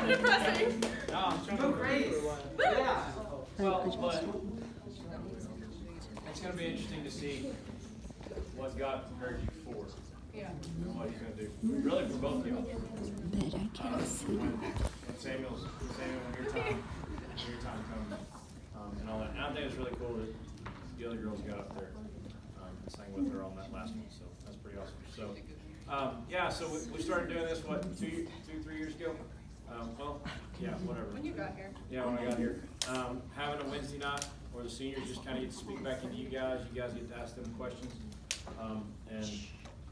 depressing. No, I'm trying to Grace. Yeah. Well, but it's going to be interesting to see what God prepared you for. Yeah. And what He's going to do. Really, for both of y'all. But I can't see. When Samuel, when your time comes, and all that. And I think it's really cool that the other girls got up there and sang with her on that last one. So that's pretty awesome. So, yeah, so we started doing this, what, 2, 3 years ago? Well, yeah, whatever. When you got here. Yeah, when I got here. Having a Wednesday night where the seniors just kind of get to speak back into you guys get to ask them questions. And,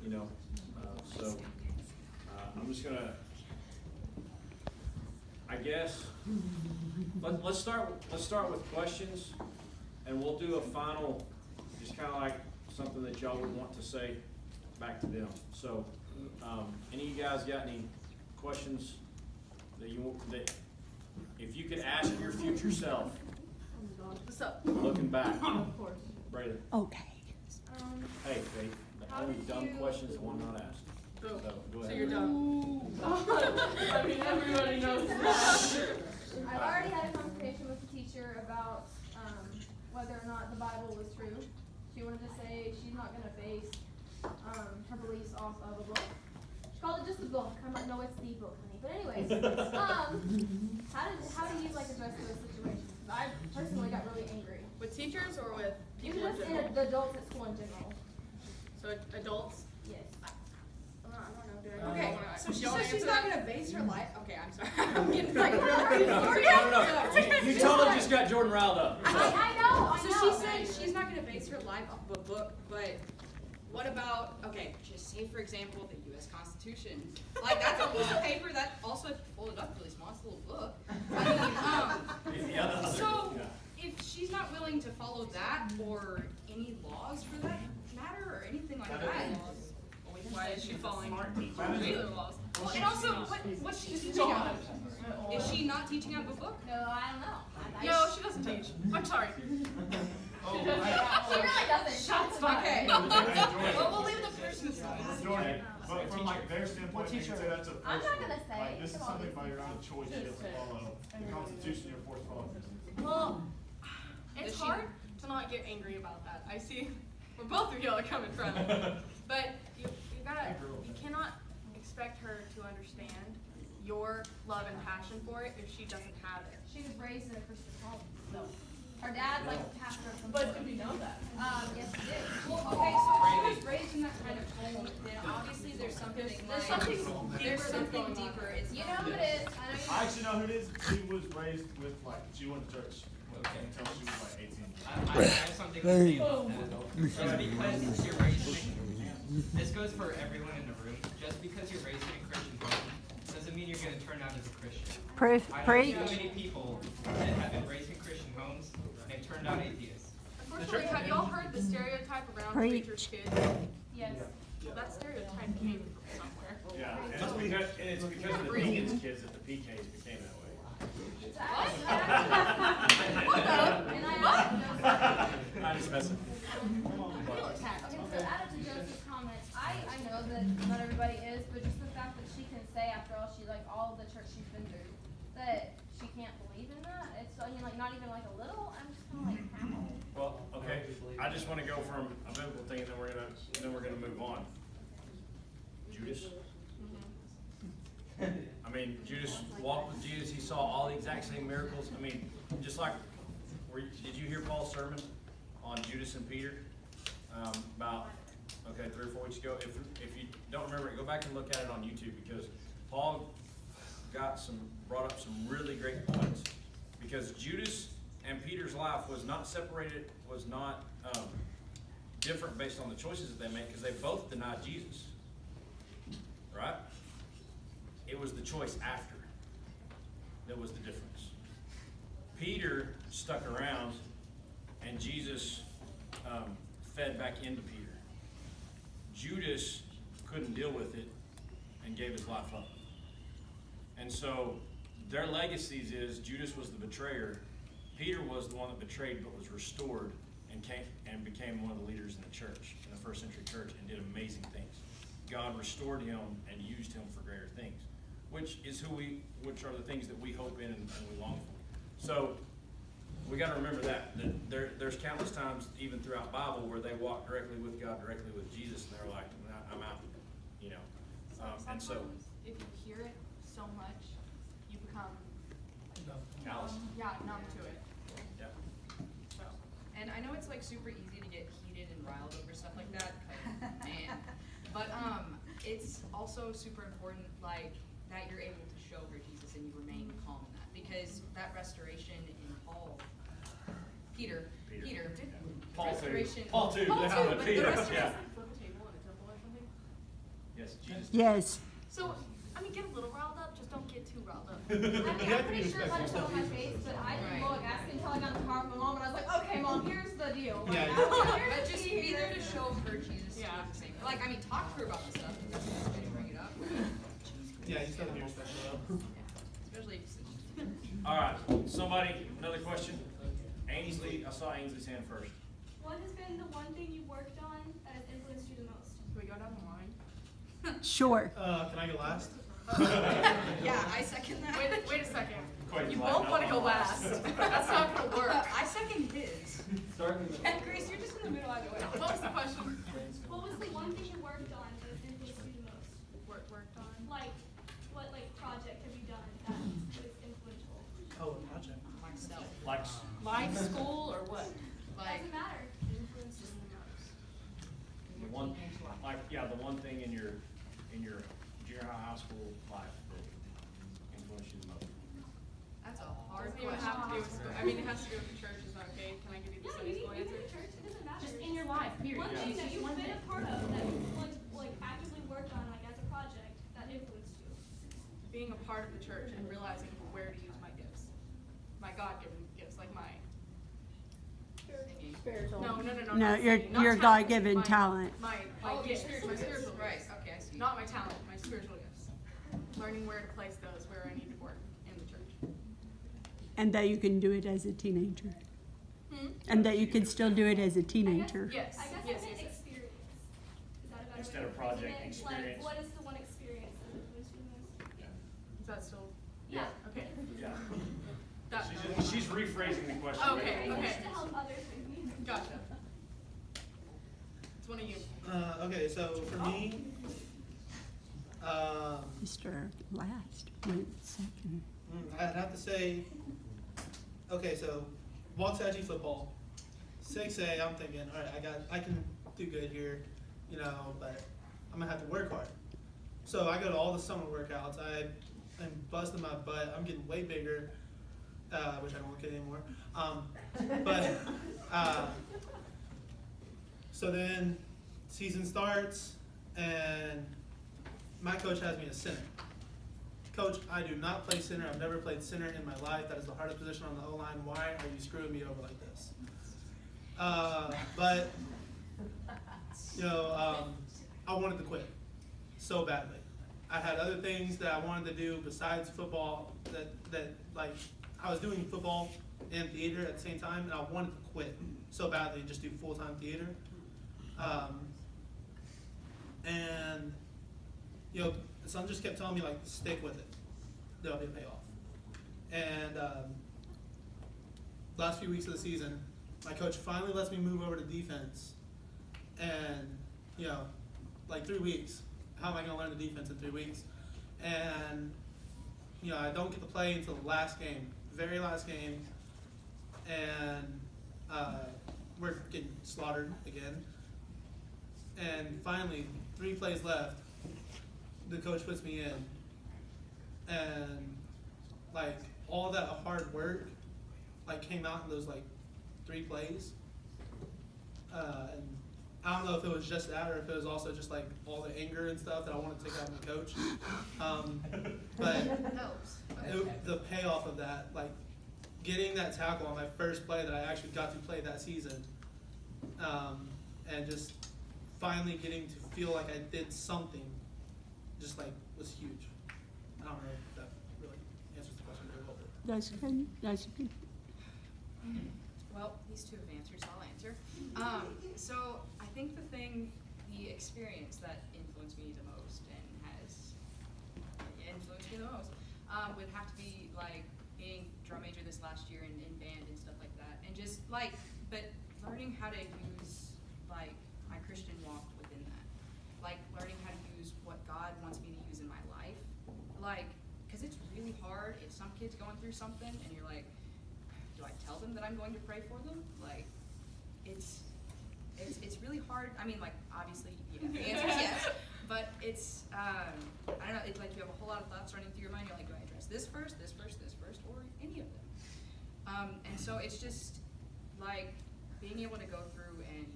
you know, so I'm just going to, I guess, let's start with questions, and we'll do a final, just kind of like something that y'all would want to say back to them. So, any of you guys got any questions that you want, that if you could ask your future self, What's up? looking back, Of course. Brayden, Okay. hey Faith, the only dumb questions the one not asked. So, go ahead. So you're done. I mean, everybody knows that. I've already had a conversation with the teacher about whether or not the Bible was true. She wanted to say she's not going to base her beliefs off of a book. She called it just a book. I'm like, no, it's the book, honey. But anyways, how do you like address those situations? I personally got really angry. With teachers or with people Even just in the adults at school in general. So adults? Yes. I don't know, dude. Okay, so she Y'all says she's answer not that? going to base her life. Okay, I'm sorry. I'm getting like No. You totally just got Jordan riled up. I know. So she said she's not going to base her life off of a book, but what about, okay, just say for example the U.S. Constitution. Like that's a piece of paper that also, if you fold it up really small, it's a little book. I mean, so if she's not willing to follow that or any laws for that matter or anything like that. Why is she following regular laws? Well, and also, what's she teaching out of? Is she not teaching out of a book? No, I don't know. No, she doesn't teach. I'm sorry. She really doesn't. Shots fired. Okay. Well, we'll leave the person aside. Jordan, but from like their standpoint, they can say that's a I'm not gonna say. like this is something by your own choice you have to follow. The Constitution you're forced to follow. Well, it's hard to not get angry about that. I see where both of y'all are coming from. But you cannot expect her to understand your love and passion for it if she doesn't have it. She was raised in a Christian home, so her dad's like a pastor of some But sort. do we know that? Yes, he did. Well, okay, so if she was raised in that kind of home, then obviously there's something There's like, something there's deeper something going on. deeper. It's You not know who it is. I know I actually know who it is. She was raised with like she went to church until she was like 18. I have something to say about that. Just because you're raised in, this goes for everyone in the room. Just because you're raised in a Christian home doesn't mean you're going to turn out as a Christian. I know so many people that have been raised in Christian homes and they've turned out atheists. Unfortunately, have y'all heard the stereotype around preachers' kids? Yes. Well, that stereotype came from somewhere. Yeah, and it's because of the deacons' kids that the PKs became that way. I'm just messing. Okay, so added to Joseph's comment, I know that not everybody is, but just the fact that she can say after all all of the church she's been through, that she can't believe in that. It's like not even like a little. I'm just kind of like how. Well, okay. I just want to go from a biblical thing, and then we're gonna move on. Judas. I mean, Judas walked with Jesus. He saw all the exact same miracles. I mean, just like, did you hear Paul's sermon on Judas and Peter about 3 or 4 weeks ago? If you don't remember it, go back and look at it on YouTube, because Paul brought up some really great points. Because Judas and Peter's life was not separated, was not different based on the choices that they made, because they both denied Jesus. Right? It was the choice after that was the difference. Peter stuck around, and Jesus fed back into Peter. Judas couldn't deal with it and gave his life up. And so their legacies is Judas was the betrayer. Peter was the one that betrayed but was restored and became one of the leaders in the church, in the first century church, and did amazing things. God restored him and used him for greater things. which are the things that we hope in and we long for. So, we gotta remember that there's countless times, even throughout Bible, where they walk directly with God, directly with Jesus, and they're like, "Nah, I'm out," you know. And so, Sometimes if you hear it so much, you become callous. numb to it. Yeah. So And I know it's like super easy to get heated and riled over stuff like that, 'cause, man. But it's also super important, like, that you're able to show her Jesus and you remain calm in that, because that restoration in Peter, Paul too. restoration. Paul too. Paul Yeah, too, but but Peter, the yeah. restoration. flip a table in a temple or something. Yes, Jesus. Yes. So I mean, get a little riled up, just don't get too riled up. I mean, I'm pretty sure if I told my face, but I didn't look, ask until I got in the car with my mom, and I was like, okay, mom, here's the deal. Like, Yeah, I don't want her But to just see be there to this. show her Jesus. Yeah. At the same, like, I mean, talk to her about the stuff, because she's gonna bring it up. Yeah, you still have your special though. Especially if All right, somebody, another question? Ainsley, I saw Ainsley's hand first. What has been the one thing you've worked on that has influenced you the most? Can we go down the line? Sure. Can I go last? yeah, I second that. Wait a second. Quite You like both that want to go one. last. That's not gonna work. I second his. And Grace, you're just in the middle either way. What was the question? What was the one thing you worked on that has influenced you the most? Worked on. Like, what project have you done that was influential? Oh, a project. Myself. Like, Life, school, or what? Like, Doesn't matter. Influences the most. the one, the one thing in your junior high school life that influenced you the most. that's a hard Doesn't even question. have to do with school. I mean, it has to do with the church. Is that okay? Can I give you the Yeah, Sunday you school need to answer? be in church. It doesn't matter. Just in your life, period. One thing that you've One been thing. a part of that you've actively worked on like as a project that influenced you. Being a part of the church and realizing where to use my gifts, my God-given gifts, like my. No. No, not your singing, not your talent, God-given my- talent. My Oh, your gifts, spiritual my gifts. spiritual Right, gifts. okay, I see. Not my talent, my spiritual gifts. Learning where to place those, where I need to work in the church. And that you can do it as a teenager. Hmm? And that you can still do it as a teenager. Yes, I guess yes, I meant yes. experience. Is that a better Instead way of to project, phrase it? experience. Like, what is the one experience that influenced you the most? Is that still? Yeah. Okay. Yeah. That, She's rephrasing the question. Okay, I okay. used to help others like me. Gotcha. It's one of you. Okay, so for me, Mr. Last went second. I'd have to say, okay, so Waxahachie football, 6A. I'm thinking, all right, I can do good here, you know, but I'm gonna have to work hard. So I go to all the summer workouts. I'm busting my butt. I'm getting way bigger, which I don't look at anymore. So then season starts, and my coach has me as center. Coach, I do not play center. I've never played center in my life. That is the hardest position on the O-line. Why are you screwing me over like this? But, you know, I wanted to quit so badly. I had other things that I wanted to do besides football that like, I was doing football and theater at the same time, and I wanted to quit so badly and just do full-time theater. And, you know, someone just kept telling me, like, stick with it. There'll be a payoff. And last few weeks of the season, my coach finally lets me move over to defense. And, you know, like 3 weeks. How am I going to learn the defense in 3 weeks? And, you know, I don't get to play until the last game, very last game. And we're getting slaughtered again. And finally, 3 plays left, the coach puts me in. And, like, all that hard work, like, came out in those, like, 3 plays. And I don't know if it was just that or if it was also just, like, all the anger and stuff that I wanted to take out of my coach. But Helps. the payoff of that, like, getting that tackle on my first play that I actually got to play that season, and just finally getting to feel like I did something, just, like, was huge. I don't know if that really answers the question very well. That's good. That's good. Well, these two have answered, so I'll answer. So I think the experience that influenced me the most and influenced me the most would have to be like being drum major this last year in band and stuff like that, and just like, but learning how to use like my Christian walk within that, like learning how to use what God wants me to use in my life, like, because it's really hard if some kid's going through something and you're like, do I tell them that I'm going to pray for them? Like, it's really hard. I mean, like, obviously, yeah, the answer is yes, but it's, I don't know, it's like you have a whole lot of thoughts running through your mind. You're like, do I address this first, or any of them? And so it's just, like, being able to go through and,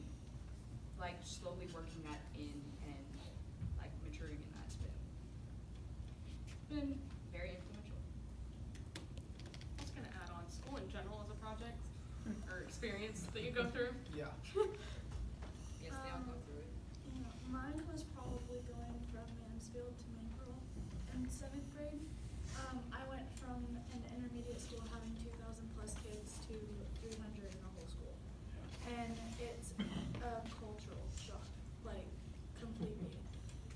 like, slowly working that in and, like, maturing in that's been very influential. I was gonna add on school in general as a project or experience that you go through. Yeah. Yes, they all go through it. Yeah, mine was probably going from Mansfield to Maypearl in 7th grade. I went from an intermediate school having 2,000 plus kids to 300 in the whole school. And it's a cultural shock, like, completely.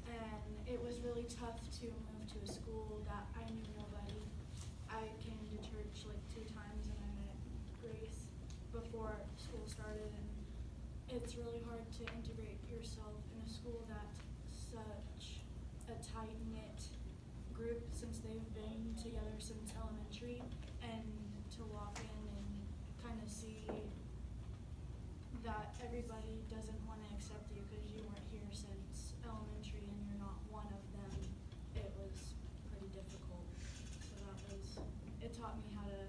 And it was really tough to move to a school that I knew nobody. I came to church like 2 times and I met Grace before school started, and it's really hard to integrate yourself in a school that's such a tight-knit group since they've been together since elementary, and to walk in and kind of see that everybody doesn't want to accept you because you weren't here since elementary and you're not one of them, it was pretty difficult. So it taught me how to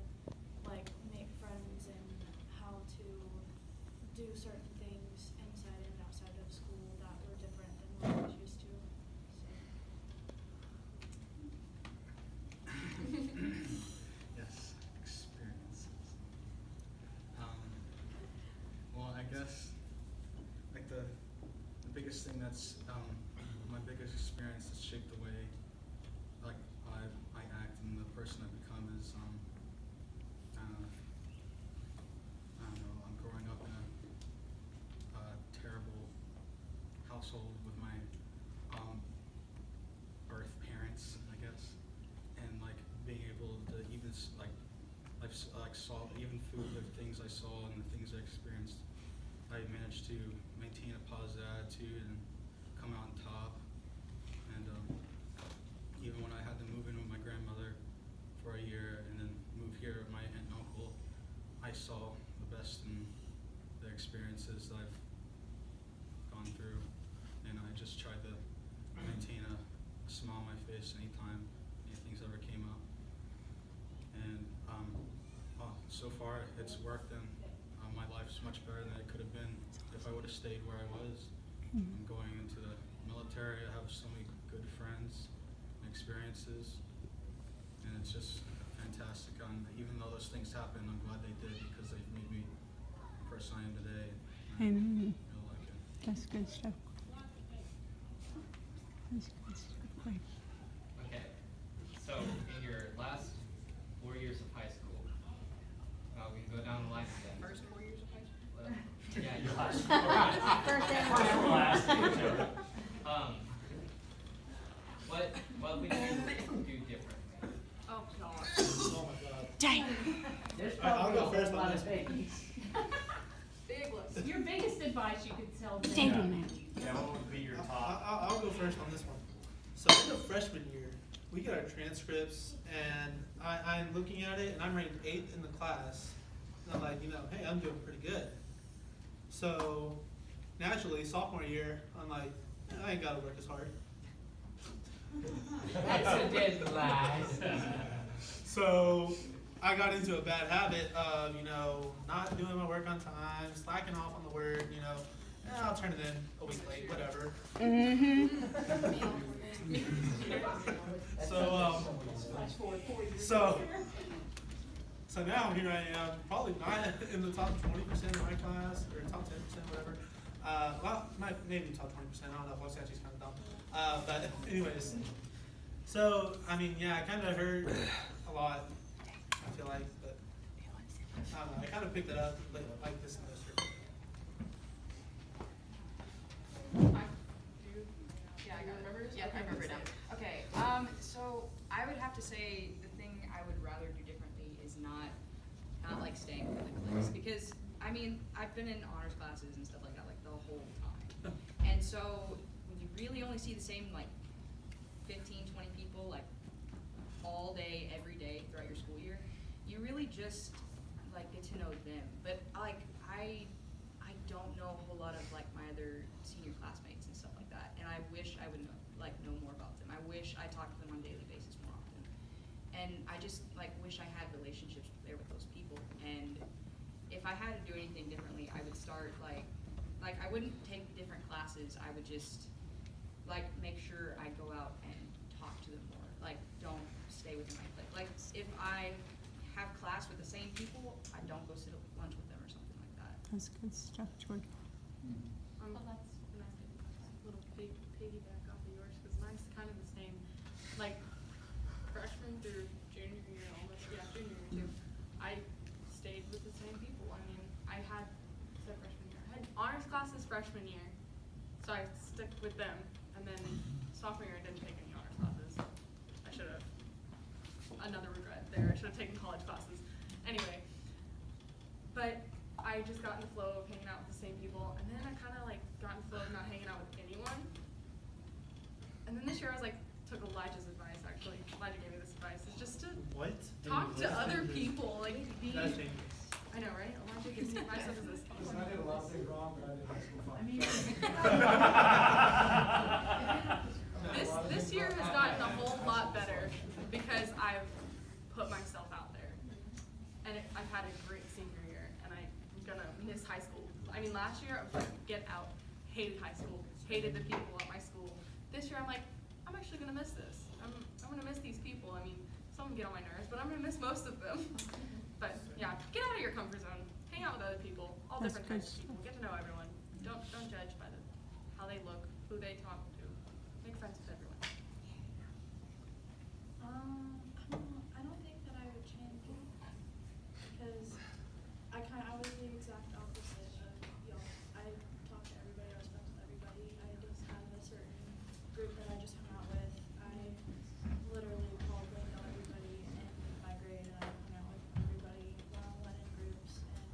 like make friends and how to do certain things inside and outside of school that were different than what I was used to. Yes, experiences. Well, I guess like the biggest thing that's my biggest experience that's shaped the way like I act and the person I become is I don't know, I'm growing up in a terrible household with my birth parents, I guess, and like being able to even saw even food, the things I saw and the things I experienced, I managed to maintain a positive attitude and come out on top. And even when I had to move in with my grandmother for a year and then move here with my aunt and uncle, I saw the best in the experiences that I've gone through, and I just tried to maintain a smile on my face anytime anything's ever came up. And so far it's worked, and my life's much better than it could have been if I would have stayed where I was. I'm going into the military. I have so many good friends and experiences, and it's just fantastic. Even though those things happen, I'm glad they did because they've made me the person I am today. Amen. I feel like it. That's good stuff. That's good stuff. Great. Okay, so in your last 4 years of high school, we can go down the line again. First 4 years of high school? Yeah, your last. What would you do differently? Oh gosh. Oh my God. Dang. I'll go first on this one. Big list. Your biggest advice you could tell them. Dang, man. Yeah, what would be your top? I'll go first on this one. So in the freshman year, we get our transcripts, and I'm looking at it, and I'm ranked 8th in the class. And I'm like, hey, I'm doing pretty good. So naturally, sophomore year, I'm like, I ain't gotta work as hard. That's a dead lie. So I got into a bad habit of, not doing my work on time, slacking off on the work, I'll turn it in a week late, whatever. So now here I am, probably not in the top 20% of my class, or top 10%, whatever. Maybe top 20%, I don't know, Los Angeles is kind of dumb. But anyways, so, I kind of hurt a lot, I feel like, but I don't know, I kind of picked it up like this semester. Yeah, I remember it now. Okay, so mean, I've been in honors classes and stuff like that, like, the whole time. And so, when you really only see the same, like, 15, 20 people, like, all day, every day throughout your school year, you really just, like, get to know them. But, like, I don't know a whole lot of, like, my other senior classmates and stuff like that. And I wish I would know more about them. I wish I talked to them on a daily basis more often. And I just, like, wish I had relationships there with those people. And if I had to do anything differently, I would start, like I wouldn't take different classes. I would just, like, make sure I go out and talk to them more. Like, don't stay within my clique. Like, if I have class with the same people, I don't go sit at lunch with them or something like that. That's good stuff, Jordan. Oh, that's nice. Little piggyback off of yours, because mine's kind of the same. Like, freshman through junior year, almost, junior year too, I stayed with the same people. I mean, I had honors classes freshman year, so I stuck with them, and then sophomore year I didn't take any honors classes. I should have. Another regret there. I should have taken college classes. Anyway, but I just got in the flow of hanging out with the same people, and then I kind of like got in the flow of not hanging out with anyone. And then this year I was like, took Elijah's advice actually. Elijah gave me this advice. It's just to talk to other people, like be. That's dangerous. I know, right? Elijah gives me advice on this. Listen, I did a lot of things wrong, but I did high school fine. This year has gotten a whole lot better because I've put myself out there, and I've had a great senior year, and I'm gonna miss high school. I mean, last year I was like, get out, hated high school, hated the people at my school. This year I'm like, I'm actually gonna miss this. I'm gonna miss these people. I mean, some get on my nerves, but I'm gonna miss most of them. But yeah, get out of your comfort zone. Hang out with other people, all That's different types good of people. Get to know everyone. Don't judge by how they look, who they talk to. Make friends with everyone. I don't think that I would change it because I was the exact opposite of y'all. I talked to everybody. I was friends with everybody. I just had a certain group that I just hung out with. I literally probably know everybody in my grade, and I hung out with everybody one-on-one in groups. And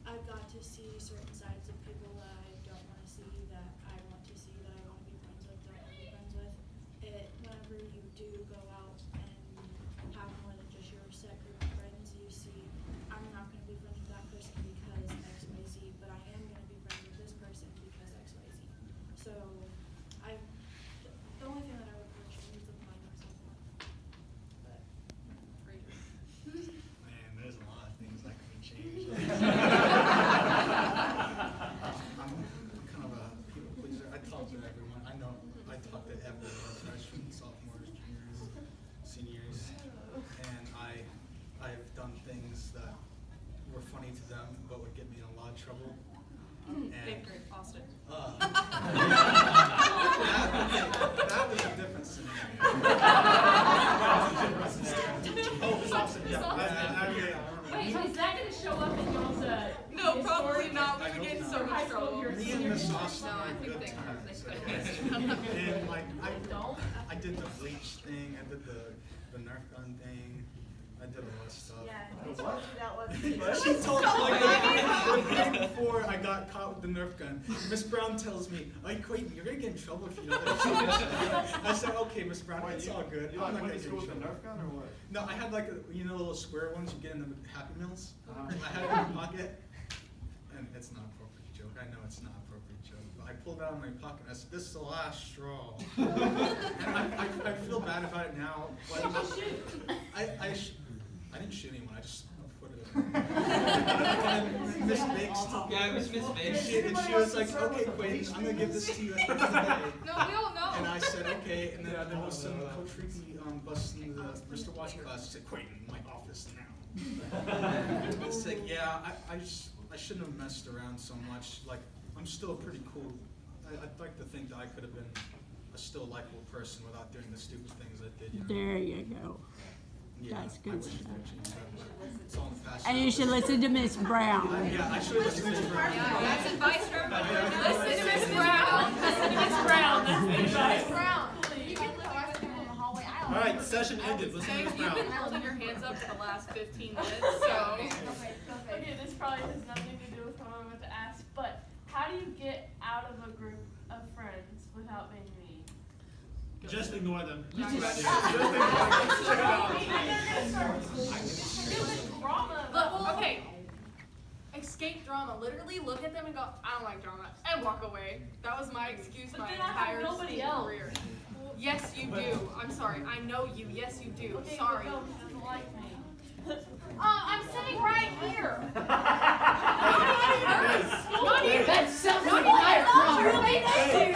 I've got to see certain sides of people that I don't want to see, that I want to see, that I want to be friends with, don't want to be friends with. Whenever you do go out and have more than just your set group of friends, you see, I'm not going to be friends with that person because X, Y, Z, but I am going to be friends with this person because X, Y, Z. So, the only thing that I would change is applying myself more. But, Man, there's a lot of things that can be changed. I'm kind of a people pleaser. I talk to everyone. I know I talk to everyone, freshmen, sophomores, juniors, seniors, and I've done things that were funny to them but would get me in a lot of trouble. Fifth grade, Austin. That was a different scenario. Oh, it's awesome. Yeah. Wait, is that gonna show up in y'all's, No, probably history? not. We would get in so much trouble. Me and Miss Austin No, I were think good they times. could. And like Don't? I did the bleach thing, I did the Nerf gun thing, I did a lot of stuff. She told me like the day before I got caught with the Nerf gun, Miss Brown tells me, "Hey Clayton, you're gonna get in trouble if you don't let shoot this." I said, "Okay, Miss Brown, it's all good. You I'm not went gonna to get in school with a trouble." Nerf gun or what? No, I had like little square ones you get in the Happy Meals. I had it in my pocket, and it's not an appropriate joke. I know it's not an appropriate joke, but I pulled it out of my pocket and I said, "This is the last straw." And I feel bad about it now. But I didn't shoot anyone. I just put it in. And Miss Biggs. Yeah, it was Miss Biggs. And she was like, "Okay, Quaid, I'm gonna give this to you at the end of the day." No, we all know. And I said, "Okay," and then all of a sudden Coach Ricky busts into the Mr. Watch class and said, "Quaid, in my office now." It's like, yeah, I shouldn't have messed around so much. Like, I'm still pretty cool. I'd like to think that I could have been a still likable person without doing the stupid things I did. You know? There you go. Yeah, That's I good wish I stuff. could change that, but it's all in the past. And you should listen to Miss Brown. Yeah, I should have listened to Miss Brown. Yeah, that's advice for everybody. Listen to Miss Brown. Listen to Miss Brown. That's the advice. Brown. You can go ask people in the hallway. I don't All right, session ended. Listen to Hey, Miss you've Brown. been holding your hands hands up for the last 15 minutes, so. Okay, this probably has nothing to do with what I'm about to ask, but how do you get out of a group of friends without being mean? Just ignore them. Just ignore them. Look, okay. Escape drama. Literally look at them and go, I don't like drama, and walk away. That was my excuse But my then I have entire nobody else. career. Yes, you do. I'm sorry. I know you. Yes, you do. Okay, Sorry. but no, he doesn't like me. I'm sitting right here. Not even. That sounds Not like even. my Really? Hey,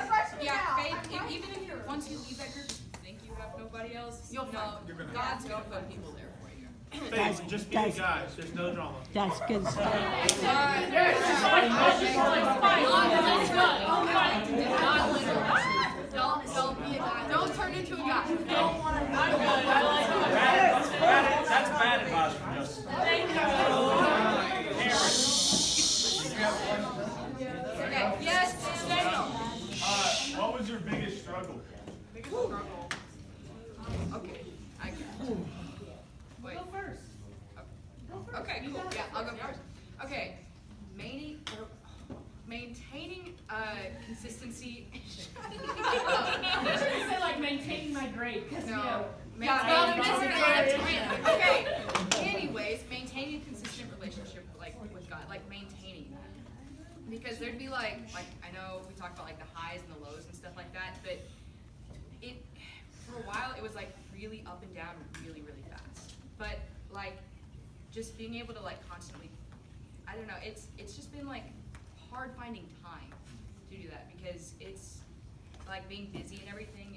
Freshman yeah, out. Faith, even if you once you leave that group, you think you have nobody else. You'll find You're gonna God's gonna put people there for you. Faith, just be a guy. There's no drama. That's good stuff. Don't be a guy. Don't turn into a guy. I'm good. I like That's bad advice from Justin. Thank you. Okay. Yes, Daniel. What was your biggest struggle? Biggest struggle. Okay. I get it. Wait. Go first. Okay, cool. Yeah, I'll go first. Okay. Maintaining consistency. I'm just gonna say like maintaining my grade, cause you know. Okay. Anyways, maintaining a consistent relationship with God, like maintaining that. Because there'd be like I know we talked about like the highs and the lows and stuff like that, but it for a while it was like really up and down really, really fast. But like just being able to like constantly, I don't know, it's just been like hard finding time to do that because it's like being busy and everything,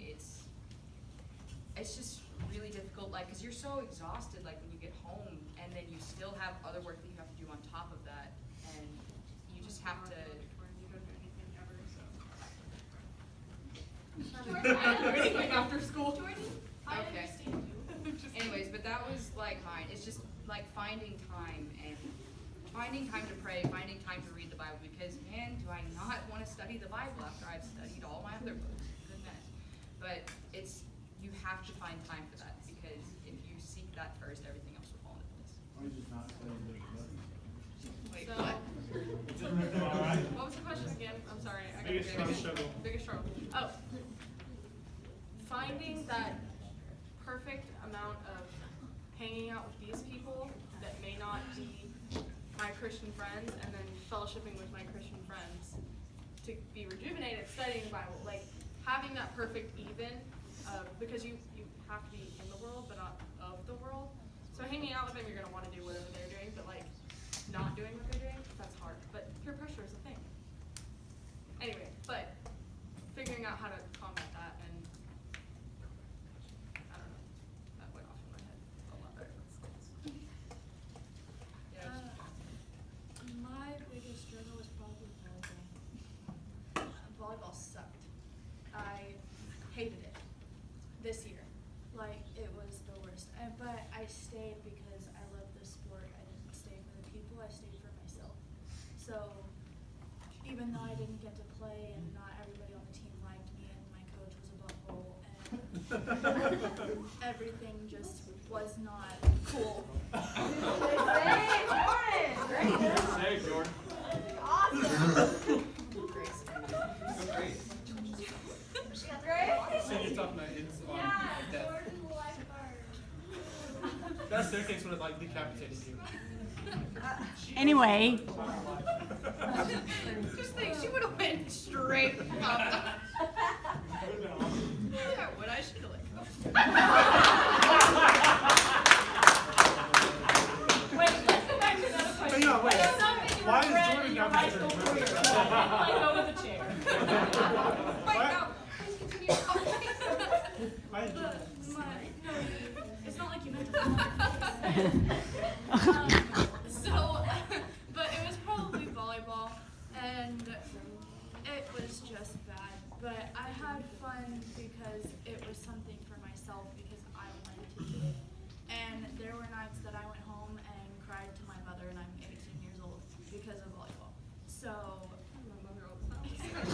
it's just really difficult, like, because you're so exhausted, like, when you get home, and then you still have other work that you have to do on top of that, and you just have to. Anything after school. Okay. Anyways, but that was, like, mine. It's just, like, finding time to pray, finding time to read the Bible, because, man, do I not want to study the Bible after I've studied all my other books. Goodness. But you have to find time for that, because if you seek that first, everything else will fall into place. Why just not studying the book? Wait, So- what? What was the question again? I'm sorry. I got Biggest struggle. Biggest struggle. Oh. Finding that perfect amount of hanging out with these people that may not be my Christian friends, and then fellowshipping with my Christian friends to be rejuvenated, studying the Bible, like having that perfect even, because you have to be in the world, but not of the world. So hanging out with them, you're gonna want to do whatever they're doing, but like not doing what they're doing, that's hard. But peer pressure is a thing. Anyway, but figuring out how to combat that, and I don't know, that went off in my head a lot better. My biggest struggle was probably volleyball. Volleyball sucked. I hated it this year. Like, it was the worst. But I stayed because I love the sport. I didn't stay for the people, I stayed for myself. So, even though I didn't get to play and not everybody on the team liked me and my coach was a butthole and everything just was not cool. Hey, Jordan. Senior top night is on death. That staircase would have like decapitated you. Anyway, Just think, she would have went straight up. Yeah, what I should have Wait, let's go back to another question. Hang on, wait. What's something you Why is regret Jordan in your not high considered school a career? girl? Let go with a chair. Wait, no, please continue talking. Why is Jordan? It's not like you meant to. So, but it was probably volleyball, and it was just bad. But I had fun because it was something for myself because I wanted to do it. And there were nights that I went home and cried to my mother, and I'm 18 years old because of volleyball. So.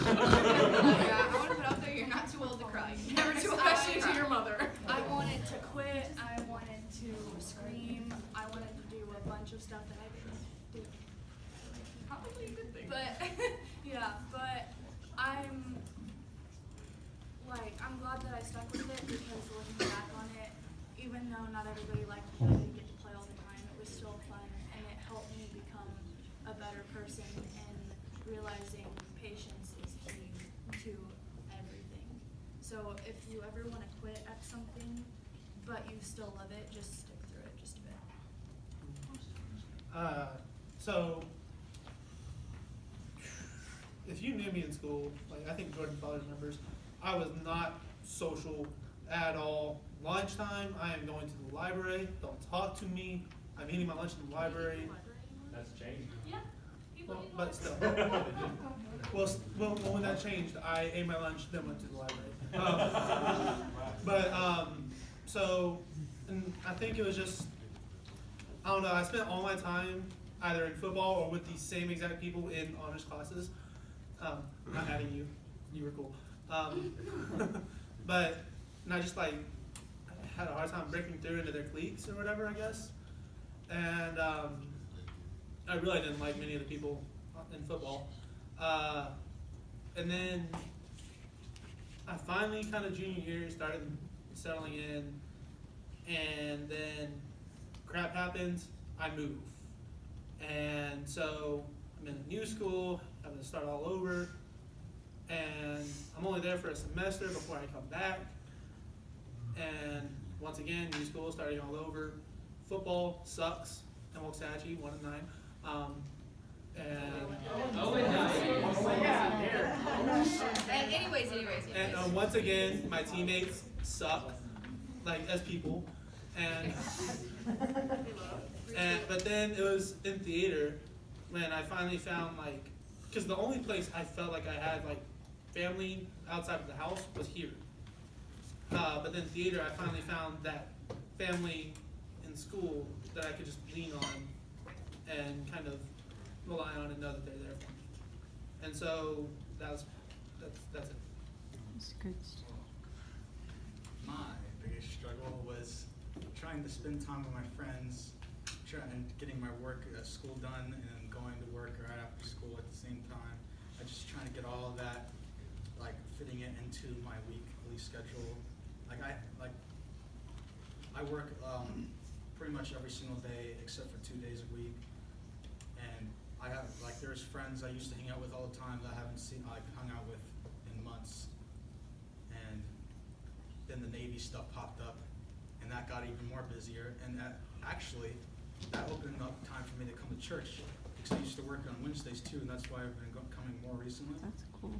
Yeah, I want to put out there, you're not too old to cry. You're never too old to Especially cry. to your mother. I wanted to quit. I wanted to of stuff that I didn't do. Probably a good thing. But yeah, but I'm glad that I stuck with it because looking back on it, even though not everybody liked me, I didn't get to play all the time, it was still fun and it helped me become a better person and realizing patience is key to everything. So if you ever want to quit at something, but you still love it, just stick through it just a bit. So if you knew me in school, like I think Jordan probably remembers, I was not social at all. Lunchtime, I am going to the library. Don't talk to me. I'm eating my lunch in the library. That's changed. Yeah. People Well, need but to still. Well, when that changed, I ate my lunch, then went to the library. So, and I think it was just, I don't know, I spent all my time either in football or with these same exact people in honors classes. Not adding you, you were cool. But, and I just like, had a hard time breaking through into their cliques or whatever, I guess. And I really didn't like many of the people in football. And then I finally kind of junior year started settling in, and then crap happens, I move. And so I'm in a new school, having to start all over, and I'm only there for a semester before I come back. And once again, new school, starting all over. Football sucks in Waxahachie, 1-9. Anyways. And once again, my teammates suck, like as people, but then it was in theater when I finally found because the only place I felt like I had family outside of the house was here. But then theater, I finally found that family in school that I could just lean on and kind of rely on and know that they're there for me. And so that's it. That's good stuff. My biggest struggle was trying to spend time with my friends, and getting my work school done, and going to work right after school at the same time. I just trying to get all of that, fitting it into my weekly schedule. I work pretty much every single day except for 2 days a week, and I have there's friends I used to hang out with all the time that I haven't hung out with in months, and then the Navy stuff popped up, and that got even more busier, and that opened up time for me to come to church because I used to work on Wednesdays too, and that's why I've been coming more recently. That's cool.